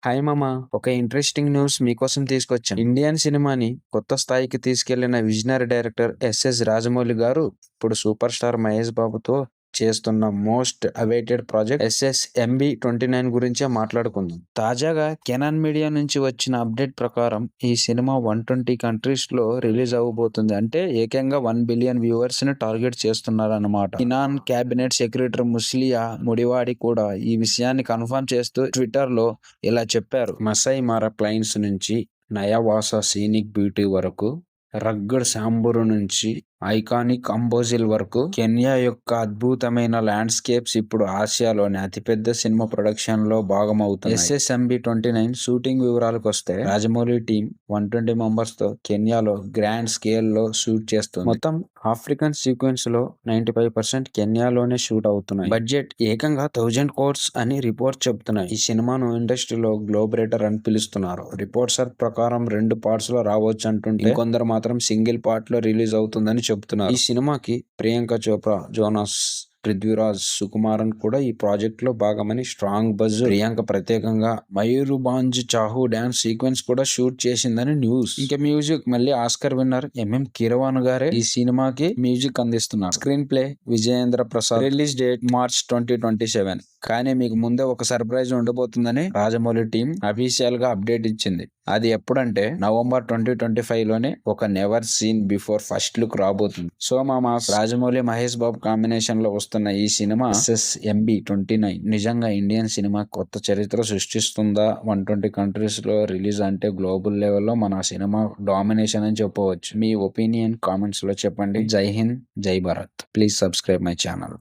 Hi మామ, ఒక interesting news మీకోసం తీసుకొచ్చాను. ఇండియన్ సినిమాని కొత్త స్థాయికి తీసుకెళ్లిన విజనరీ డైరెక్టర్ ఎస్ఎస్ రాజమౌళి గారు ఇప్పుడు సూపర్ స్టార్ మహేష్ బాబుతో చేస్తున్న మోస్ట్ అవైటెడ్ ప్రాజెక్ట్ SSMB29 గురించే మాట్లాడుకుందాం. తాజాగా కెనాన్ మీడియా నుంచి వచ్చిన అప్డేట్ ప్రకారం ఈ సినిమా 120 కంట్రీస్ లో రిలీజ్ అవ్వబోతుంది. అంటే ఏకంగా 1 బిలియన్ వ్యూవర్స్ ని టార్గెట్ చేస్తున్నారన్నమాట. ఇనాన్ క్యాబినెట్ సెక్రటరీ ముస్లియా ముడివాడి కూడా ఈ విషయాన్ని కన్ఫర్మ్ చేస్తూ ట్విట్టర్ లో ఇలా చెప్పారు. మసై మారా క్లైన్స్ నుంచి నయావాస సీనిక్ బ్యూటీ వరకు, రగ్గడ్ శాంబూరు నుంచి ఐకానిక్ అంబోజిల్ వరకు కెన్యా యొక్క అద్భుతమైన ల్యాండ్స్కేప్స్ ఇప్పుడు ఆసియాలోని అతిపెద్ద సినిమా ప్రొడక్షన్ లో భాగమవుతున్నాయి. SSMB29 షూటింగ్ వివరాలకు వస్తే, రాజమౌళి టీం 120 మెంబర్స్ తో కెన్యాలో గ్రాండ్ స్కేల్ లో షూట్ చేస్తుంది. మొత్తం ఆఫ్రికన్ సీక్వెన్స్ లో 95% కెన్యాలోనే షూట్ అవుతున్నాయి. బడ్జెట్ ఏకంగా 1000 crores అని రిపోర్ట్స్ చెబుతున్నాయి. ఈ సినిమాను ఇండస్ట్రీలో గ్లోబరేటర్ అని పిలుస్తున్నారు. రిపోర్ట్స్ ప్రకారం 2 పార్ట్స్ లో రావచ్చు అంటుంటే, ఇంకొందరు మాత్రం సింగిల్ పార్ట్ లో రిలీజ్ అవుతుందని చెబుతున్నారు. ఈ సినిమాకి ప్రియాంక చోప్రా, జోనాస్, పృథ్వీరాజ్ సుకుమారన్ కూడా ఈ ప్రాజెక్ట్ లో భాగమని స్ట్రాంగ్ బజ్. ప్రియాంక ప్రత్యేకంగా మయూరుభాంజ్ చాహు డాన్స్ సీక్వెన్స్ కూడా షూట్ చేసిందని న్యూస్. ఇంకా మ్యూజిక్ మళ్ళీ ఆస్కర్ విన్నర్ MM కీరవాణి గారే ఈ సినిమాకి మ్యూజిక్ అందిస్తున్నారు. Screen play Vijayendra Prasad. Release date March 2027. కానీ మీకు ముందే ఒక సర్ప్రైజ్ ఉండబోతుందని రాజమౌళి టీం అఫీషియల్ గా అప్డేట్ ఇచ్చింది. అది ఎప్పుడంటే November 2025 లోనే ఒక never seen before first look రాబోతుంది. సో మామాస్, రాజమౌళి మహేష్ బాబు కాంబినేషన్ లో వస్తున్న ఈ సినిమా SSMB29 నిజంగా ఇండియన్ సినిమా కొత్త చరిత్ర సృష్టిస్తుందా? 120 కంట్రీస్ లో రిలీజ్ అంటే గ్లోబల్ లెవెల్లో మన సినిమా డామినేషన్ అని చెప్పవచ్చు. మీ ఒపీనియన్ కామెంట్స్ లో చెప్పండి. జై హింద్, జై Bharat. Please subscribe my channel.